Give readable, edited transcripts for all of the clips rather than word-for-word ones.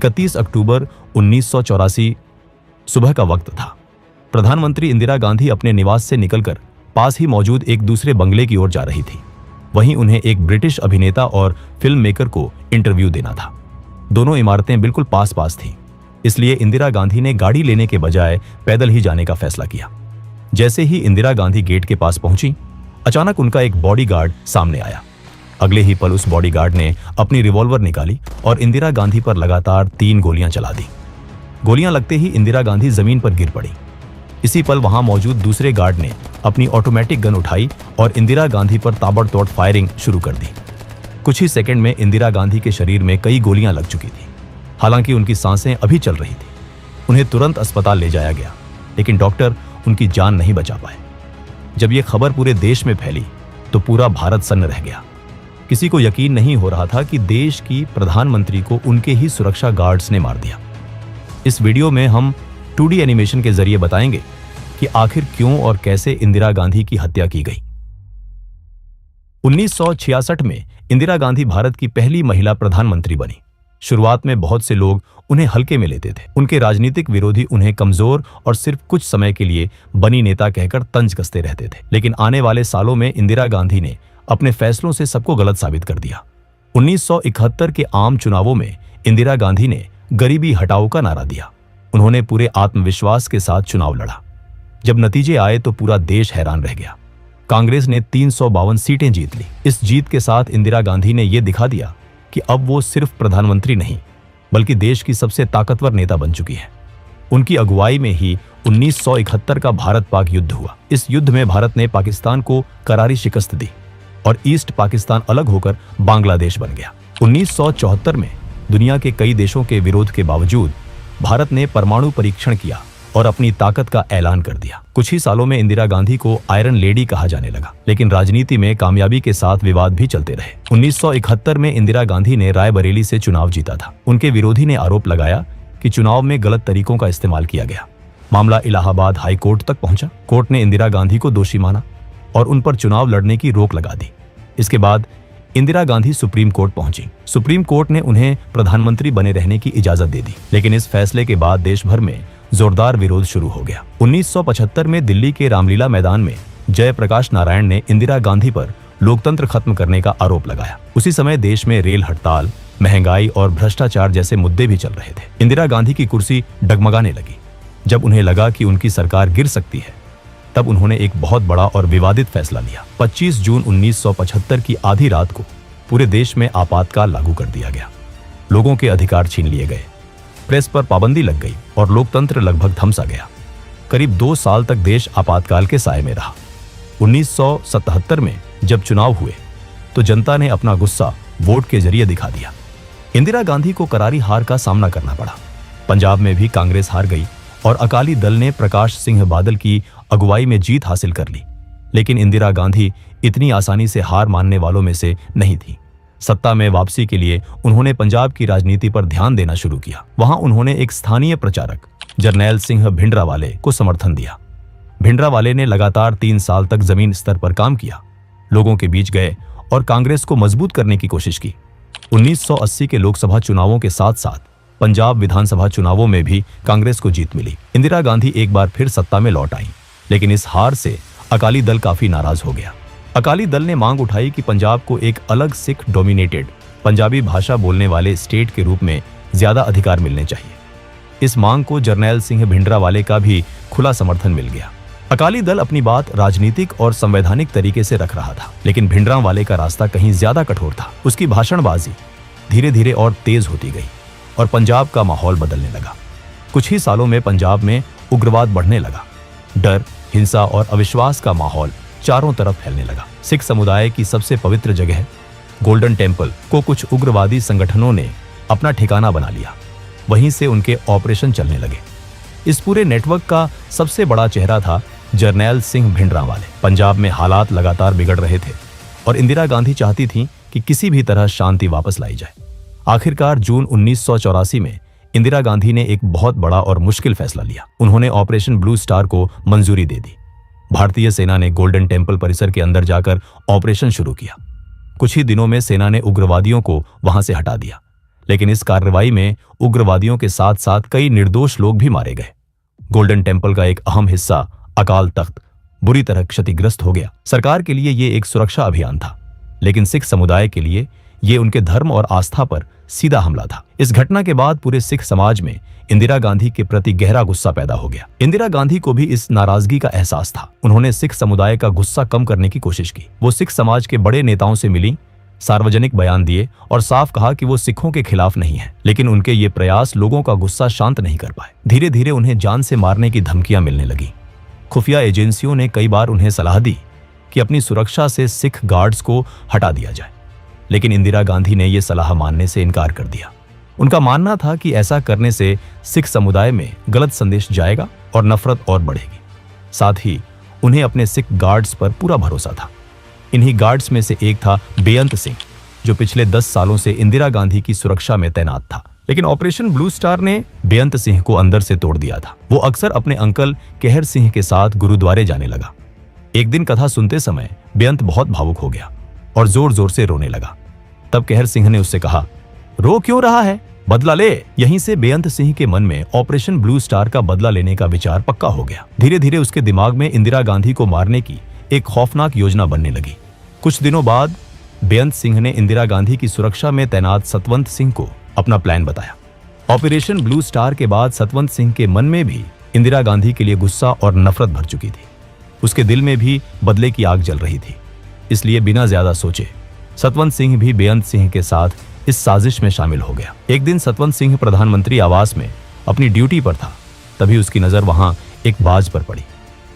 31 अक्टूबर 1984 सुबह का वक्त था। प्रधानमंत्री इंदिरा गांधी अपने निवास से निकलकर पास ही मौजूद एक दूसरे बंगले की ओर जा रही थी। वहीं उन्हें एक ब्रिटिश अभिनेता और फिल्म मेकर को इंटरव्यू देना था। दोनों इमारतें बिल्कुल पास पास थीं, इसलिए इंदिरा गांधी ने गाड़ी लेने के बजाय पैदल ही जाने का फैसला किया। जैसे ही इंदिरा गांधी गेट के पास पहुंची, अचानक उनका एक बॉडीगार्ड सामने आया। अगले ही पल उस बॉडीगार्ड ने अपनी रिवॉल्वर निकाली और इंदिरा गांधी पर लगातार 3 गोलियां चला दी। गोलियां लगते ही इंदिरा गांधी जमीन पर गिर पड़ी। इसी पल वहां मौजूद दूसरे गार्ड ने अपनी ऑटोमेटिक गन उठाई और इंदिरा गांधी पर ताबड़तोड़ फायरिंग शुरू कर दी। कुछ ही सेकंड में इंदिरा गांधी के शरीर में कई गोलियां लग चुकी थी। हालांकि उनकी सांसें अभी चल रही थी। उन्हें तुरंत अस्पताल ले जाया गया, लेकिन डॉक्टर उनकी जान नहीं बचा पाए। जब यह खबर पूरे देश में फैली तो पूरा भारत सन्न रह गया। किसी को यकीन नहीं हो रहा था कि देश की प्रधानमंत्री को उनके ही सुरक्षा गार्ड्स ने मार दिया। इस वीडियो में हम 2D एनिमेशन के जरिए बताएंगे कि आखिर क्यों और कैसे इंदिरा गांधी की हत्या की गई। 1966 में इंदिरा गांधी भारत की पहली महिला प्रधानमंत्री बनी। शुरुआत में बहुत से लोग उन्हें हल्के में लेते थे। उनके राजनीतिक विरोधी उन्हें कमजोर और सिर्फ कुछ समय के लिए बनी नेता कहकर तंज कसते रहते थे। लेकिन आने वाले सालों में इंदिरा गांधी ने अपने फैसलों से सबको गलत साबित कर दिया। 1971 के आम चुनावों में इंदिरा गांधी ने गरीबी हटाओ का नारा दिया। उन्होंने पूरे आत्मविश्वास के साथ चुनाव लड़ा। जब नतीजे आए तो पूरा देश हैरान रह गया। कांग्रेस ने 352 सीटें जीत ली। इस जीत के साथ इंदिरा गांधी ने यह दिखा दिया कि अब वो सिर्फ प्रधानमंत्री नहीं, बल्कि देश की सबसे ताकतवर नेता बन चुकी है। उनकी अगुवाई में ही 1971 का भारत पाक युद्ध हुआ। इस युद्ध में भारत ने पाकिस्तान को करारी शिकस्त दी और ईस्ट पाकिस्तान अलग होकर बांग्लादेश बन गया। 1974 में दुनिया के कई देशों के विरोध के बावजूद भारत ने परमाणु परीक्षण किया और अपनी ताकत का ऐलान कर दिया। कुछ ही सालों में इंदिरा गांधी को आयरन लेडी कहा जाने लगा, लेकिन राजनीति में कामयाबी के साथ विवाद भी चलते रहे। 1971 में इंदिरा गांधी ने रायबरेली से चुनाव जीता था। उनके विरोधी ने आरोप लगाया कि चुनाव में गलत तरीकों का इस्तेमाल किया गया। मामला इलाहाबाद हाई कोर्ट तक पहुंचा। कोर्ट ने इंदिरा गांधी को दोषी माना और उन पर चुनाव लड़ने की रोक लगा दी। इसके बाद इंदिरा गांधी सुप्रीम कोर्ट पहुंची। सुप्रीम कोर्ट ने उन्हें प्रधानमंत्री बने रहने की इजाजत दे दी, लेकिन इस फैसले के बाद देश भर में जोरदार विरोध शुरू हो गया। 1975 में दिल्ली के रामलीला मैदान में जयप्रकाश नारायण ने इंदिरा गांधी पर लोकतंत्र खत्म करने का आरोप लगाया। उसी समय देश में रेल हड़ताल, महंगाई और भ्रष्टाचार जैसे मुद्दे भी चल रहे थे। इंदिरा गांधी की कुर्सी डगमगाने लगी। जब उन्हें लगा कि उनकी सरकार गिर सकती है, तब उन्होंने एक बहुत बड़ा और विवादित फैसला लिया। 25 जून 1975 की आधी रात को पूरे देश में आपातकाल लागू कर दिया गया। लोगों के अधिकार छीन लिए गए, प्रेस पर पाबंदी लग गई और लोकतंत्र लगभग थम सा गया। करीब 2 साल तक देश आपातकाल के साए में रहा। 1977 में जब चुनाव हुए तो जनता ने अपना गुस्सा वोट के जरिए दिखा दिया। इंदिरा गांधी को करारी हार का सामना करना पड़ा। पंजाब में भी कांग्रेस हार गई और अकाली दल ने प्रकाश सिंह बादल की अगुवाई में जीत हासिल कर ली। लेकिन इंदिरा गांधी इतनी आसानी से हार मानने वालों में से नहीं थी। सत्ता में वापसी के लिए उन्होंने पंजाब की राजनीति पर ध्यान देना शुरू किया। वहां उन्होंने एक स्थानीय प्रचारक जरनैल सिंह भिंडरावाले को समर्थन दिया। भिंडरावाले ने लगातार 3 साल तक जमीन स्तर पर काम किया, लोगों के बीच गए और कांग्रेस को मजबूत करने की कोशिश की। 1980 के लोकसभा चुनावों के साथ साथ पंजाब विधानसभा चुनावों में भी कांग्रेस को जीत मिली। इंदिरा गांधी एक बार फिर सत्ता में लौट आई, लेकिन इस हार से अकाली दल काफी नाराज हो गया। अकाली दल ने मांग उठाई कि पंजाब को एक अलग सिख डोमिनेटेड पंजाबी भाषा बोलने वाले स्टेट के रूप में ज्यादा अधिकार मिलने चाहिए। इस मांग को जरनैल सिंह भिंडरावाले का भी खुला समर्थन मिल गया। अकाली दल अपनी बात राजनीतिक और संवैधानिक तरीके से रख रहा था, लेकिन भिंडरावाले का रास्ता कहीं ज्यादा कठोर था। उसकी भाषणबाजी धीरे धीरे और तेज होती गई और पंजाब का माहौल बदलने लगा। कुछ ही सालों में पंजाब में उग्रवाद बढ़ने लगा। डर, हिंसा और अविश्वास का माहौल चारों तरफ फैलने लगा। सिख समुदाय की सबसे पवित्र जगह गोल्डन टेम्पल को कुछ उग्रवादी संगठनों ने अपना ठिकाना बना लिया। वहीं से उनके ऑपरेशन चलने लगे। इस पूरे नेटवर्क का सबसे बड़ा चेहरा था जरनैल सिंह भिंडरावाले। पंजाब में हालात लगातार बिगड़ रहे थे और इंदिरा गांधी चाहती थीं कि किसी भी तरह शांति वापस लाई जाए। आखिरकार जून 1984 में इंदिरा गांधी ने एक बहुत बड़ा और मुश्किल फैसला लिया। उन्होंने ऑपरेशन ब्लू स्टार को मंजूरी दे दी। भारतीय सेना ने गोल्डन टेम्पल परिसर के अंदर जाकर ऑपरेशन शुरू किया। कुछ ही दिनों में सेना ने उग्रवादियों को वहां से हटा दिया, लेकिन इस कार्रवाई में उग्रवादियों के साथ साथ कई निर्दोष लोग भी मारे गए। गोल्डन टेम्पल का एक अहम हिस्सा अकाल तख्त बुरी तरह क्षतिग्रस्त हो गया। सरकार के लिए ये एक सुरक्षा अभियान था, लेकिन सिख समुदाय के लिए ये उनके धर्म और आस्था पर सीधा हमला था। इस घटना के बाद पूरे सिख समाज में इंदिरा गांधी के प्रति गहरा गुस्सा पैदा हो गया। इंदिरा गांधी को भी इस नाराजगी का एहसास था। उन्होंने सिख समुदाय का गुस्सा कम करने की कोशिश की। वो सिख समाज के बड़े नेताओं से मिली, सार्वजनिक बयान दिए और साफ कहा कि वो सिखों के खिलाफ नहीं है। लेकिन उनके ये प्रयास लोगों का गुस्सा शांत नहीं कर पाए। धीरे धीरे उन्हें जान से मारने की धमकियां मिलने लगी। खुफिया एजेंसियों ने कई बार उन्हें सलाह दी कि अपनी सुरक्षा से सिख गार्ड्स को हटा दिया जाए, लेकिन इंदिरा गांधी ने यह सलाह मानने से इनकार कर दिया। उनका मानना था कि ऐसा करने से सिख समुदाय में गलत संदेश जाएगा और नफरत और बढ़ेगी। साथ ही उन्हें अपने सिख गार्ड्स पर पूरा भरोसा था। इन्हीं गार्ड्स में से एक था बेअंत सिंह, जो पिछले 10 सालों से इंदिरा गांधी की सुरक्षा में तैनात था। लेकिन ऑपरेशन ब्लू स्टार ने बेअंत सिंह को अंदर से तोड़ दिया था। वो अक्सर अपने अंकल कहर सिंह के साथ गुरुद्वारे जाने लगा। एक दिन कथा सुनते समय बेअंत बहुत भावुक हो गया और जोर जोर से रोने लगा। तब कहर सिंह ने उससे कहा, रो क्यों रहा है, बदला ले। यहीं से बेअंत सिंह के मन में ऑपरेशन ब्लू स्टार का बदला लेने का विचार पक्का हो गया। धीरे धीरे उसके दिमाग में इंदिरा गांधी को मारने की एक खौफनाक योजना बनने लगी। कुछ दिनों बाद बेअंत सिंह ने इंदिरा गांधी की सुरक्षा में तैनात सतवंत सिंह को अपना प्लान बताया। ऑपरेशन ब्लू स्टार के बाद सतवंत सिंह के मन में भी इंदिरा गांधी के लिए गुस्सा और नफरत भर चुकी थी। उसके दिल में भी बदले की आग जल रही थी। इसलिए बिना ज्यादा सोचे सतवंत सिंह भी बेअंत सिंह के साथ इस साजिश में शामिल हो गया। एक दिन सतवंत सिंह प्रधानमंत्री आवास में अपनी ड्यूटी पर था। तभी उसकी नजर वहां एक बाज पर पड़ी,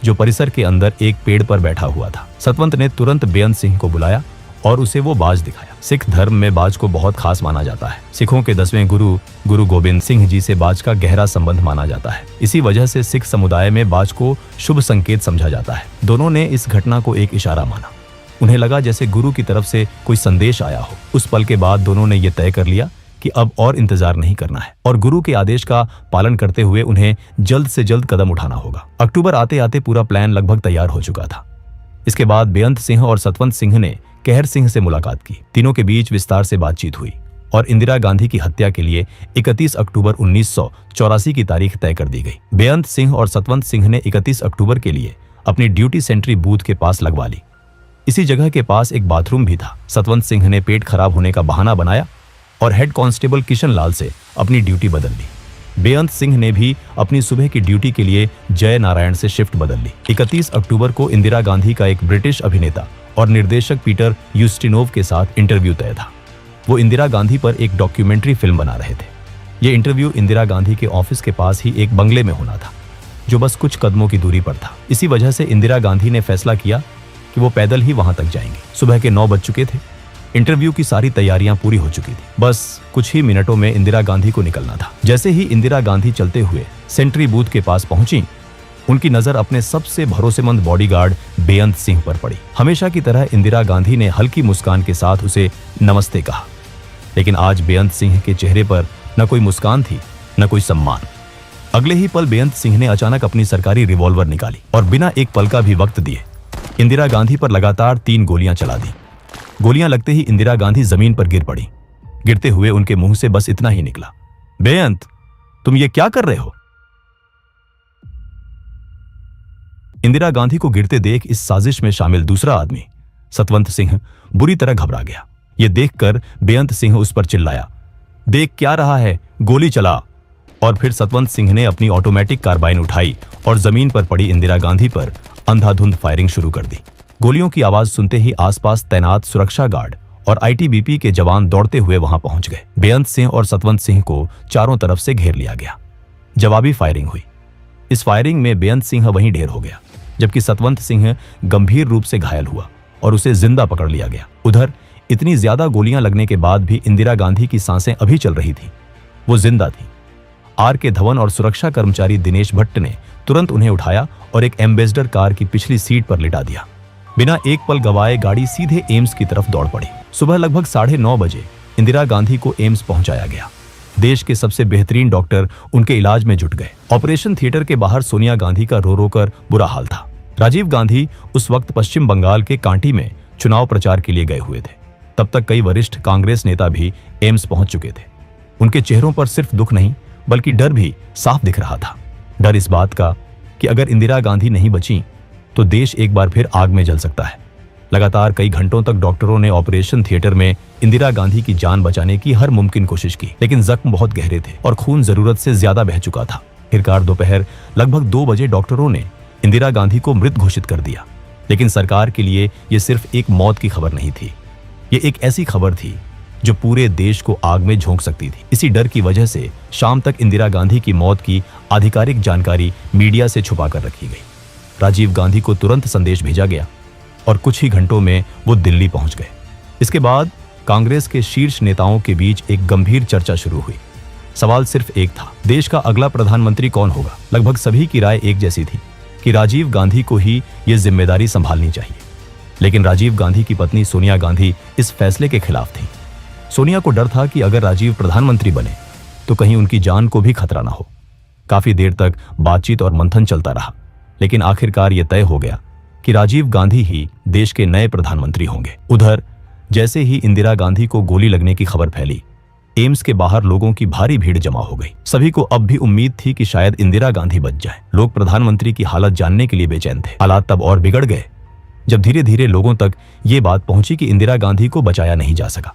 जो परिसर के अंदर एक पेड़ पर बैठा हुआ था। सतवंत ने तुरंत बेअंत सिंह को बुलाया और उसे वो बाज दिखाया। सिख धर्म में बाज को बहुत खास माना जाता है। सिखों के 10वें गुरु गुरु गोबिंद सिंह जी से बाज का गहरा संबंध माना जाता है। इसी वजह से सिख समुदाय में बाज को शुभ संकेत समझा जाता है। दोनों ने इस घटना को एक इशारा माना। उन्हें लगा जैसे गुरु की तरफ से कोई संदेश आया हो। उस पल के बाद दोनों ने यह तय कर लिया कि अब और इंतजार नहीं करना है और गुरु के आदेश का पालन करते हुए उन्हें जल्द से जल्द कदम उठाना होगा। अक्टूबर आते आते पूरा प्लान लगभग तैयार हो चुका था। इसके बाद बेअंत सिंह और सतवंत सिंह ने कहर सिंह से मुलाकात की। तीनों के बीच विस्तार से बातचीत हुई और इंदिरा गांधी की हत्या के लिए 31 अक्टूबर 1984 की तारीख तय कर दी गई। बेअंत सिंह और सतवंत सिंह ने 31 अक्टूबर के लिए अपनी ड्यूटी सेंट्री बूथ के पास लगवा ली। इसी जगह के पास एक बाथरूम भी था। सतवंत सिंह ने पेट खराब होने का बहाना बनाया और हेड कांस्टेबल किशन लाल से अपनी ड्यूटी बदल ली। बेअंत सिंह ने भी अपनी सुबह की ड्यूटी के लिए जय नारायण से शिफ्ट बदल ली। 31 अक्टूबर को इंदिरा गांधी का एक ब्रिटिश अभिनेता और निर्देशक पीटर यूस्टिनोव के साथ इंटरव्यू तय था। वो इंदिरा गांधी पर एक डॉक्यूमेंट्री फिल्म बना रहे थे। ये इंटरव्यू इंदिरा गांधी के ऑफिस के पास ही एक बंगले में होना था, जो बस कुछ कदमों की दूरी पर था। इसी वजह से इंदिरा गांधी ने फैसला किया कि वो पैदल ही वहां तक जाएंगे। सुबह के 9 बज चुके थे। इंटरव्यू की सारी तैयारियां पूरी हो चुकी थी। बस कुछ ही मिनटों में इंदिरा गांधी को निकलना था। जैसे ही इंदिरा गांधी चलते हुए सेंट्री बूथ के पास पहुंची, उनकी नजर अपने सबसे भरोसेमंद बॉडीगार्ड बेअंत सिंह पर पड़ी। हमेशा की तरह इंदिरा गांधी ने हल्की मुस्कान के साथ उसे नमस्ते कहा, लेकिन आज बेअंत सिंह के चेहरे पर न कोई मुस्कान थी, न कोई सम्मान। अगले ही पल बेअंत सिंह ने अचानक अपनी सरकारी रिवॉल्वर निकाली और बिना एक पल का भी वक्त दिए इंदिरा गांधी पर लगातार 3 गोलियां चला दी। गोलियां लगते ही इंदिरा गांधी जमीन पर गिर पड़ी। गिरते हुए उनके मुंह से बस इतना ही निकला, बेअंत, तुम ये क्या कर रहे हो? इंदिरा गांधी को गिरते देख इस साजिश में शामिल दूसरा आदमी सतवंत सिंह बुरी तरह घबरा गया। यह देखकर बेअंत सिंह उस पर चिल्लाया, देख क्या रहा है, गोली चला। और फिर सतवंत सिंह ने अपनी ऑटोमेटिक कार्बाइन उठाई और जमीन पर पड़ी इंदिरा गांधी पर अंधाधुंध फायरिंग शुरू कर दी। गोलियों की आवाज सुनते ही आसपास तैनात सुरक्षा गार्ड और आईटीबीपी के जवान दौड़ते हुए वहां पहुंच गए। बेअंत सिंह और सतवंत सिंह को चारों तरफ से घेर लिया गया। जवाबी फायरिंग हुई। इस फायरिंग में बेअंत सिंह वहीं ढेर हो गया, जबकि सतवंत सिंह गंभीर रूप से घायल हुआ और उसे जिंदा पकड़ लिया गया। उधर इतनी ज्यादा गोलियां लगने के बाद भी इंदिरा गांधी की सांसें अभी चल रही थी। वो जिंदा थी। आर के धवन और सुरक्षा कर्मचारी दिनेश भट्ट ने तुरंत उन्हें उठाया और एक एम्बेसडर कार की पिछली सीट पर लिटा दिया। बिना एक पल गवाए गाड़ी सीधे एम्स की तरफ दौड़ पड़ी। सुबह लगभग 9:30 बजे इंदिरा गांधी को एम्स पहुंचाया गया। देश के सबसे बेहतरीन डॉक्टर उनके इलाज में जुट गए। ऑपरेशन थिएटर के बाहर सोनिया गांधी का रो रो कर बुरा हाल था। राजीव गांधी उस वक्त पश्चिम बंगाल के कांटी में चुनाव प्रचार के लिए गए हुए थे। तब तक कई वरिष्ठ कांग्रेस नेता भी एम्स पहुंच चुके थे। उनके चेहरों पर सिर्फ दुख नहीं बल्कि डर भी साफ दिख रहा था। डर इस बात का कि अगर इंदिरा गांधी नहीं बची तो देश एक बार फिर आग में जल सकता है। लगातार कई घंटों तक डॉक्टरों ने ऑपरेशन थिएटर में इंदिरा गांधी की जान बचाने की हर मुमकिन कोशिश की, लेकिन जख्म बहुत गहरे थे और खून जरूरत से ज्यादा बह चुका था। आखिरकार दोपहर लगभग 2 बजे डॉक्टरों ने इंदिरा गांधी को मृत घोषित कर दिया। लेकिन सरकार के लिए यह सिर्फ एक मौत की खबर नहीं थी, ये एक ऐसी खबर थी जो पूरे देश को आग में झोंक सकती थी। इसी डर की वजह से शाम तक इंदिरा गांधी की मौत की आधिकारिक जानकारी मीडिया से छुपा कर रखी गई। राजीव गांधी को तुरंत संदेश भेजा गया और कुछ ही घंटों में वो दिल्ली पहुंच गए। इसके बाद कांग्रेस के शीर्ष नेताओं के बीच एक गंभीर चर्चा शुरू हुई। सवाल सिर्फ एक था, देश का अगला प्रधानमंत्री कौन होगा। लगभग सभी की राय एक जैसी थी कि राजीव गांधी को ही ये जिम्मेदारी संभालनी चाहिए। लेकिन राजीव गांधी की पत्नी सोनिया गांधी इस फैसले के खिलाफ थी। सोनिया को डर था कि अगर राजीव प्रधानमंत्री बने तो कहीं उनकी जान को भी खतरा ना हो। काफी देर तक बातचीत और मंथन चलता रहा, लेकिन आखिरकार यह तय हो गया कि राजीव गांधी ही देश के नए प्रधानमंत्री होंगे। उधर जैसे ही इंदिरा गांधी को गोली लगने की खबर फैली, एम्स के बाहर लोगों की भारी भीड़ जमा हो गई। सभी को अब भी उम्मीद थी कि शायद इंदिरा गांधी बच जाए। लोग प्रधानमंत्री की हालत जानने के लिए बेचैन थे। हालात तब और बिगड़ गए जब धीरे धीरे लोगों तक ये बात पहुंची कि इंदिरा गांधी को बचाया नहीं जा सका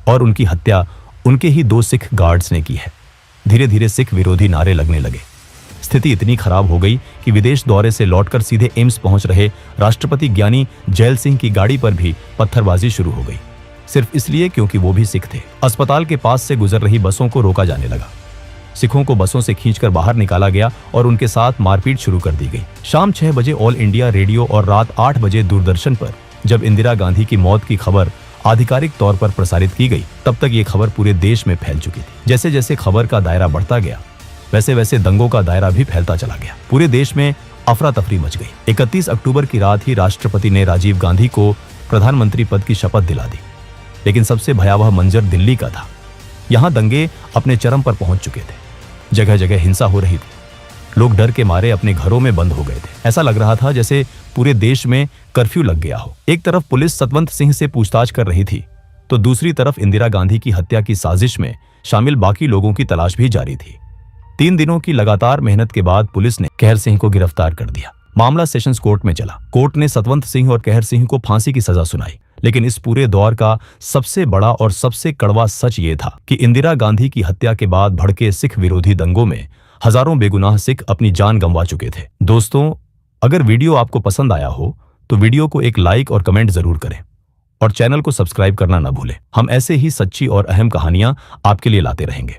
और उनकी हत्या उनके ही 2 सिख गार्ड्स ने की है। धीरे धीरे सिख विरोधी नारे लगने लगे। स्थिति इतनी खराब हो गई कि विदेश दौरे से लौटकर सीधे एम्स पहुंच रहे राष्ट्रपति ज्ञानी जैल सिंह की गाड़ी पर भी पत्थरबाजी शुरू हो गई, सिर्फ इसलिए क्योंकि वो भी सिख थे। अस्पताल के पास से गुजर रही बसों को रोका जाने लगा। सिखों को बसों से खींचकर बाहर निकाला गया और उनके साथ मारपीट शुरू कर दी गई। शाम 6 बजे ऑल इंडिया रेडियो और रात 8 बजे दूरदर्शन पर जब इंदिरा गांधी की मौत की खबर आधिकारिक तौर पर प्रसारित की गई, तब तक ये खबर पूरे देश में फैल चुकी थी। जैसे जैसे खबर का दायरा बढ़ता गया, वैसे वैसे दंगों का दायरा भी फैलता चला गया। पूरे देश में अफरा तफरी मच गई। 31 अक्टूबर की रात ही राष्ट्रपति ने राजीव गांधी को प्रधानमंत्री पद की शपथ दिला दी। लेकिन सबसे भयावह मंजर दिल्ली का था। यहाँ दंगे अपने चरम पर पहुंच चुके थे। जगह जगह हिंसा हो रही थी। लोग डर के मारे अपने घरों में बंद हो गए थे। ऐसा लग रहा था जैसे पूरे देश में कर्फ्यू लग गया हो। एक तरफ पुलिस सतवंत सिंह से पूछताछ कर रही थी, तो दूसरी तरफ इंदिरा गांधी की हत्या की साजिश में शामिल बाकी लोगों की तलाश भी जारी थी। 3 दिनों की लगातार मेहनत के बाद पुलिस ने कहर सिंह को गिरफ्तार कर दिया। मामला सेशंस कोर्ट में चला। कोर्ट ने सतवंत सिंह और कहर सिंह को फांसी की सजा सुनाई। लेकिन इस पूरे दौर का सबसे बड़ा और सबसे कड़वा सच ये था कि इंदिरा गांधी की हत्या के बाद भड़के सिख विरोधी दंगों में हजारों बेगुनाह सिख अपनी जान गंवा चुके थे। दोस्तों, अगर वीडियो आपको पसंद आया हो तो वीडियो को एक लाइक और कमेंट जरूर करें और चैनल को सब्सक्राइब करना न भूलें। हम ऐसे ही सच्ची और अहम कहानियां आपके लिए लाते रहेंगे।